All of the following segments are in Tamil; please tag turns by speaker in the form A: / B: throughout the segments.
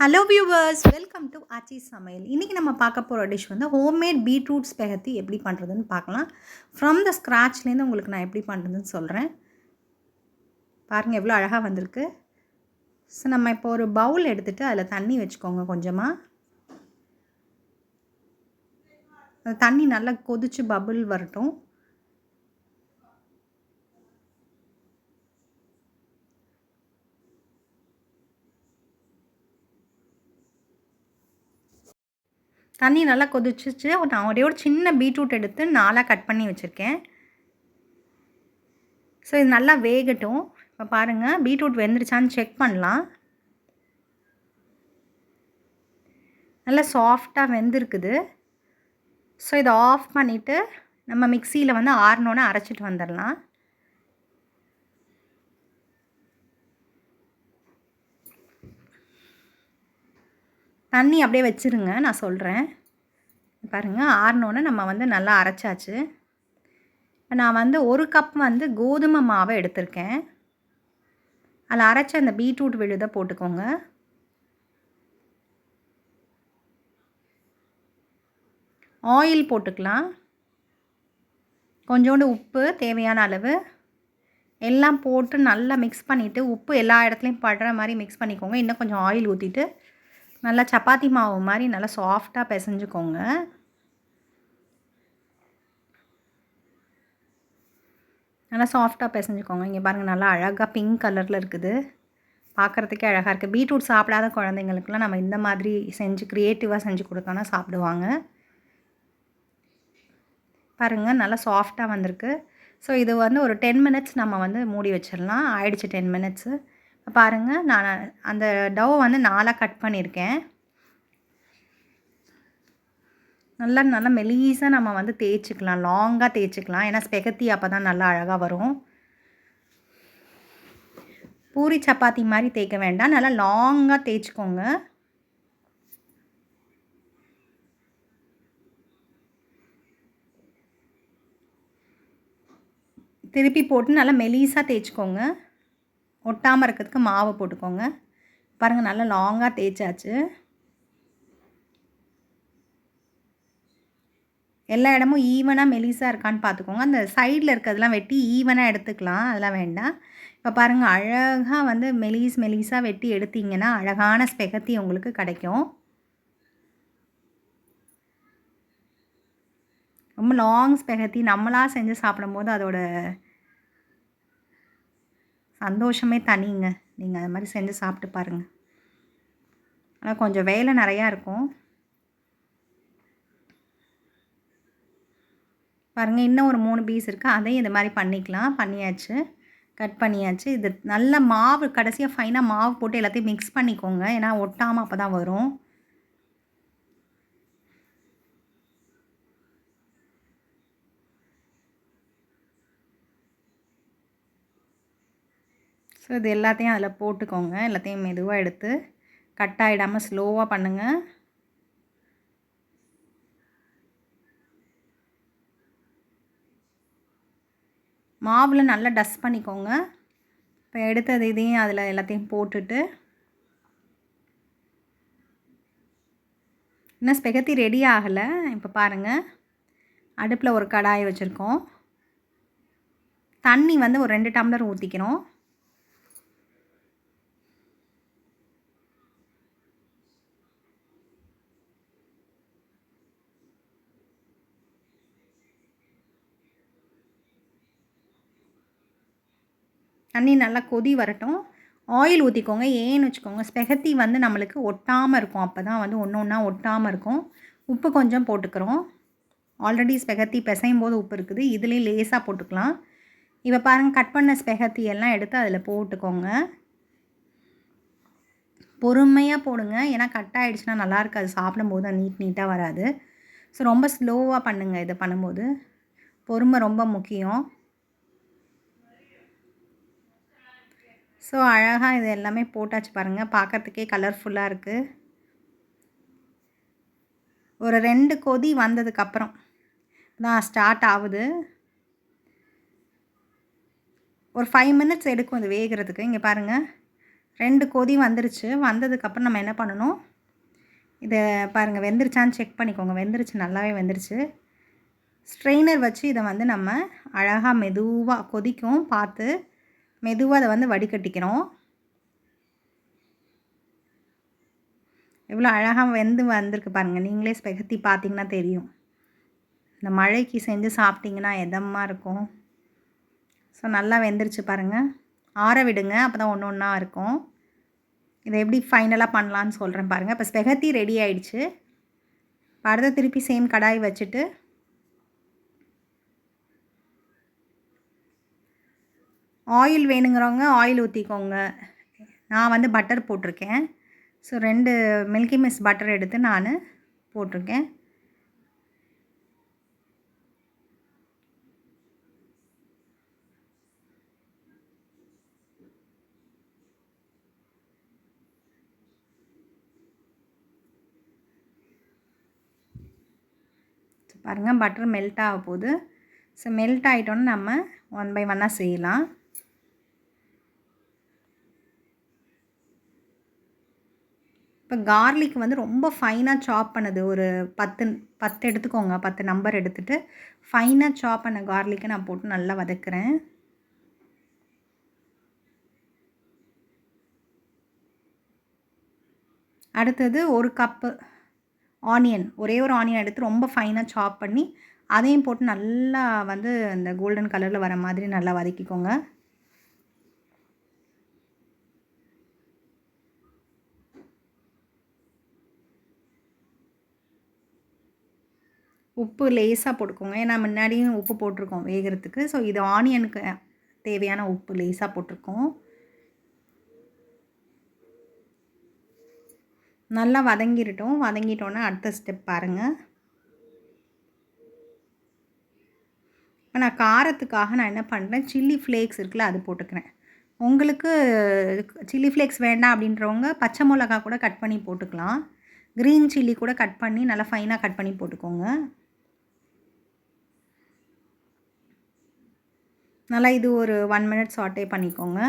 A: ஹலோ வியூவர்ஸ், வெல்கம் டு ஆச்சி சமையல். இன்றைக்கி நம்ம பார்க்க போகிற டிஷ் வந்து ஹோம்மேட் பீட்ரூட் ஸ்பெகத்தி எப்படி பண்ணுறதுன்னு பார்க்கலாம். ஃப்ரம் த ஸ்க்ராட்ச்லேருந்து உங்களுக்கு நான் எப்படி பண்ணுறதுன்னு சொல்கிறேன். பாருங்கள் எவ்வளோ அழகாக வந்திருக்கு. ஸோ நம்ம இப்போ ஒரு பவுல் எடுத்துகிட்டு அதில் தண்ணி வச்சுக்கோங்க கொஞ்சமாக. அந்த தண்ணி நல்லா கொதித்து பபுள் வரட்டும். தண்ணி நல்லா கொதிச்சிச்சு. நான் ஒரே ஒரு சின்ன பீட்ரூட் எடுத்து 4ஆக கட் பண்ணி வச்சுருக்கேன். ஸோ இது நல்லா வேகட்டும். இப்போ பாருங்கள் பீட்ரூட் வெந்துருச்சான்னு செக் பண்ணலாம். நல்லா சாஃப்டாக வெந்திருக்குது. ஸோ இதை ஆஃப் பண்ணிவிட்டு நம்ம மிக்சியில் வந்து ஆறினோன்னு அரைச்சிட்டு வந்துடலாம். தண்ணி அப்படியே வச்சுருங்க, நான் சொல்கிறேன். பாருங்கள் ஆறினோன்னு நம்ம வந்து நல்லா அரைச்சாச்சு. நான் வந்து 1 கப் வந்து கோதுமை மாவை எடுத்திருக்கேன். அதில் அரைச்ச அந்த பீட்ரூட் விழுதை போட்டுக்கோங்க. ஆயில் போட்டுக்கலாம். கொஞ்சோண்டு உப்பு தேவையான அளவு எல்லாம் போட்டு நல்லா மிக்ஸ் பண்ணிவிட்டு, உப்பு எல்லா இடத்துலையும் படுற மாதிரி மிக்ஸ் பண்ணிக்கோங்க. இன்னும் கொஞ்சம் ஆயில் ஊற்றிட்டு நல்லா சப்பாத்தி மாவு மாதிரி நல்லா சாஃப்டாக பிசைஞ்சுக்கோங்க. நல்லா சாஃப்டாக பிசைஞ்சுக்கோங்க. இங்கே பாருங்கள் நல்லா அழகாக பிங்க் கலரில் இருக்குது. பார்க்குறதுக்கே அழகாக இருக்குது. பீட்ரூட் சாப்பிடாத குழந்தைங்களுக்குலாம் நம்ம இந்த மாதிரி செஞ்சு க்ரியேட்டிவாக செஞ்சு கொடுத்தோன்னா சாப்பிடுவாங்க. பாருங்கள் நல்லா சாஃப்டாக வந்திருக்கு. ஸோ இது வந்து ஒரு 10 மினிட்ஸ் நம்ம வந்து மூடி வச்சிடலாம். ஆயிடுச்சு 10 மினிட்ஸு. பாருங்கள் நான் அந்த டவ் வந்து 4ஆக கட் பண்ணியிருக்கேன். நல்லா நல்லா மெலீஸாக நம்ம வந்து தேய்ச்சிக்கலாம், லாங்காக தேய்ச்சிக்கலாம். ஏன்னா ஸ்பெகத்தி அப்போ தான் நல்லா அழகாக வரும். பூரி சப்பாத்தி மாதிரி தேய்க்க வேண்டாம், நல்லா லாங்காக தேய்ச்சிக்கோங்க. திருப்பி போட்டு நல்லா மெலீஸாக தேய்ச்சிக்கோங்க. ஒட்டாமல் இருக்கிறதுக்கு மாவு போட்டுக்கோங்க. பாருங்கள் நல்லா லாங்காக தேய்ச்சாச்சு. எல்லா இடமும் ஈவனாக மெலிசாக இருக்கான்னு பார்த்துக்கோங்க. அந்த சைடில் இருக்கிறதெல்லாம் வெட்டி ஈவனாக எடுத்துக்கலாம், அதெல்லாம் வேண்டாம். இப்போ பாருங்கள் அழகாக வந்து மெலிசாக வெட்டி எடுத்திங்கன்னா அழகான ஸ்பெகத்தி உங்களுக்கு கிடைக்கும். ரொம்ப லாங் ஸ்பெகத்தி நம்மளாக செஞ்சு சாப்பிடும்போது அதோட சந்தோஷமே தனிங்க. நீங்கள் அது மாதிரி செஞ்சு சாப்பிட்டு பாருங்கள். ஆனால் கொஞ்சம் வேலை நிறையா இருக்கும். பாருங்கள் இன்னும் ஒரு 3 பீஸ் இருக்குது, அதையும் இது மாதிரி பண்ணிக்கலாம். பண்ணியாச்சு, கட் பண்ணியாச்சு. இது நல்ல மாவு கடைசியாக ஃபைனாக மாவு போட்டு எல்லாத்தையும் மிக்ஸ் பண்ணிக்கோங்க. ஏன்னா ஒட்டாமல் அப்போ தான் வரும். ஸோ இது எல்லாத்தையும் அதில் போட்டுக்கோங்க. எல்லாத்தையும் மெதுவாக எடுத்து கட் ஆகிடாமல் ஸ்லோவாக பண்ணுங்கள். மாவில் நல்லா டஸ்ட் பண்ணிக்கோங்க. இப்போ எடுத்தது இதையும் அதில் எல்லாத்தையும் போட்டுட்டு இன்னும் ஸ்பெகத்தி ரெடி ஆகலை. இப்போ பாருங்கள் அடுப்பில் ஒரு கடாய் வச்சுருக்கோம். தண்ணி வந்து ஒரு 2 டம்ளர் ஊற்றிக்கிறோம். தண்ணி நல்லா கொதி வரட்டும். ஆயில் ஊற்றிக்கோங்க. ஏன்னு வச்சுக்கோங்க, ஸ்பெகத்தி வந்து நம்மளுக்கு ஒட்டாமல் இருக்கும். அப்போ தான் வந்து ஒன்று ஒன்றா ஒட்டாமல் இருக்கும். உப்பு கொஞ்சம் போட்டுக்கிறோம். ஆல்ரெடி ஸ்பெகத்தி பிசையும் போது உப்பு இருக்குது, இதுலேயும் லேசாக போட்டுக்கலாம். இப்போ பாருங்கள் கட் பண்ண ஸ்பெகத்தி எல்லாம் எடுத்து அதில் போட்டுக்கோங்க. பொறுமையாக போடுங்க, ஏன்னா கட் ஆகிடுச்சுன்னா நல்லா இருக்காது சாப்பிடும்போது, நீட்டாக வராது. ஸோ ரொம்ப ஸ்லோவாக பண்ணுங்கள். இதை பண்ணும்போது பொறுமை ரொம்ப முக்கியம். ஸோ அழகாக இது எல்லாமே போட்டாச்சு பாருங்கள். பார்க்குறதுக்கே கலர்ஃபுல்லாக இருக்குது. ஒரு 2 கொதி வந்ததுக்கப்புறம் தான் ஸ்டார்ட் ஆகுது. ஒரு 5 மினிட்ஸ் எடுக்கும் இது வேகிறதுக்கு. இங்கே பாருங்கள் 2 கொதி வந்துருச்சு. வந்ததுக்கப்புறம் நம்ம என்ன பண்ணணும், இதை பாருங்கள் வெந்துருச்சான்னு செக் பண்ணிக்கோங்க. வெந்துருச்சு, நல்லாவே வெந்துருச்சு. ஸ்ட்ரெயினர் வச்சு இதை வந்து நம்ம அழகாக மெதுவாக கொதிக்கும் பார்த்து மெதுவாக அதை வந்து வடிகட்டிக்கிறோம். எவ்வளோ அழகாக வெந்து வந்திருக்கு பாருங்கள். நீங்களே ஸ்பெகத்தி பார்த்தீங்கன்னா தெரியும். இந்த மழைக்கு செஞ்சு சாப்பிட்டிங்கன்னா எதமாக இருக்கும். ஸோ நல்லா வெந்துருச்சு பாருங்கள். ஆற விடுங்க, அப்போ தான் ஒன்று ஒன்றா இருக்கும். இதை எப்படி ஃபைனலாக பண்ணலான்னு சொல்கிறேன் பாருங்கள். இப்போ ஸ்பெகத்தி ரெடி ஆகிடுச்சு. அடுத்த திருப்பி சேம் கடாய் வச்சுட்டு ஆயில் வேணுங்கிறவங்க ஆயில் ஊற்றிக்கோங்க. நான் வந்து பட்டர் போட்டிருக்கேன். ஸோ 2 மில்கி மிஸ் பட்டர் எடுத்து நான் போட்டிருக்கேன். பாருங்கள் பட்டர் மெல்ட் ஆக போகுது. ஸோ மெல்ட் ஆகிட்டோன்னு நம்ம 1 பை 1 செய்யலாம். இப்போ கார்லிக் வந்து ரொம்ப ஃபைனாக சாப் பண்ணது ஒரு 10 எடுத்துக்கோங்க. 10 நம்பர் எடுத்துகிட்டு ஃபைனாக சாப் பண்ண கார்லிக்கை நான் போட்டு நல்லா வதக்குறேன். அடுத்தது 1 கப்பு ஆனியன், ஒரே ஒரு ஆனியன் எடுத்து ரொம்ப ஃபைனாக சாப் பண்ணி அதையும் போட்டு நல்லா வந்து இந்த கோல்டன் கலரில் வர மாதிரி நல்லா வதக்கிக்கோங்க. உப்பு லேசாக போட்டுக்கோங்க. ஏன்னா முன்னாடியும் உப்பு போட்டிருக்கோம் வேகிறதுக்கு. ஸோ இது ஆனியனுக்கு தேவையான உப்பு லேசாக போட்டிருக்கோம். நல்லா வதங்கிட்டோம். வதங்கிட்டோன்னா அடுத்த ஸ்டெப் பாருங்கள். இப்போ நான் காரத்துக்காக நான் என்ன பண்ணுறேன், சில்லி ஃப்ளேக்ஸ் இருக்குல்ல அது போட்டுக்கிறேன். உங்களுக்கு சில்லி ஃப்ளேக்ஸ் வேண்டாம் அப்படின்றவங்க பச்சை மிளகா கூட கட் பண்ணி போட்டுக்கலாம். க்ரீன் சில்லி கூட கட் பண்ணி நல்லா ஃபைனாக கட் பண்ணி போட்டுக்கோங்க. நல்லா இது ஒரு 1 மினிட் சாட்டே பண்ணிக்கோங்க.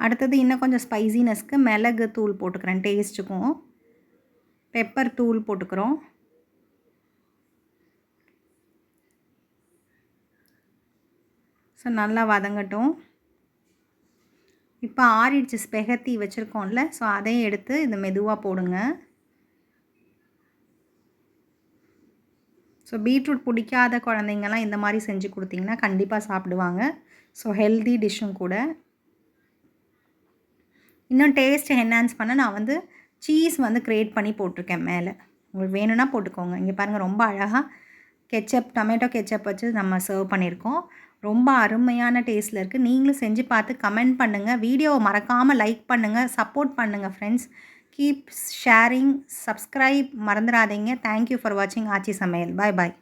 A: அடுத்தது இன்னும் கொஞ்சம் ஸ்பைசினஸ்க்கு மிளகு தூள் போட்டுக்கிறேன் டேஸ்ட்டுக்கும். பெப்பர் தூள் போட்டுக்கிறோம். ஸோ நல்லா வதங்கட்டும். இப்போ ஆறிடுச்சு ஸ்பெகத்தி வச்சுருக்கோம்ல, ஸோ அதையும் எடுத்து இந்த மெதுவாக போடுங்க. ஸோ பீட்ரூட் பிடிக்காத குழந்தைங்கலாம் இந்த மாதிரி செஞ்சு கொடுத்தீங்கன்னா கண்டிப்பாக சாப்பிடுவாங்க. ஸோ ஹெல்தி டிஷ்ஷும் கூட. இன்னும் டேஸ்ட் என்ஹான்ஸ் பண்ண நான் வந்து சீஸ் வந்து கிரேட் பண்ணி போட்டிருக்கேன் மேலே. உங்களுக்கு வேணும்னா போட்டுக்கோங்க. இங்கே பாருங்கள் ரொம்ப அழகாக கெச்சப், டொமேட்டோ கெச்சப் வச்சு நம்ம சர்வ் பண்ணியிருக்கோம். ரொம்ப அருமையான டேஸ்ட்டில் இருக்குது. நீங்களும் செஞ்சு பார்த்து கமெண்ட் பண்ணுங்கள். வீடியோவை மறக்காமல் லைக் பண்ணுங்கள், சப்போர்ட் பண்ணுங்கள் ஃப்ரெண்ட்ஸ். கீப் ஷேரிங், சப்ஸ்கிரைப் மறந்துடாதீங்க. தேங்க்யூ ஃபார் வாட்சிங் ஆச்சி சமையல். பாய் பாய்.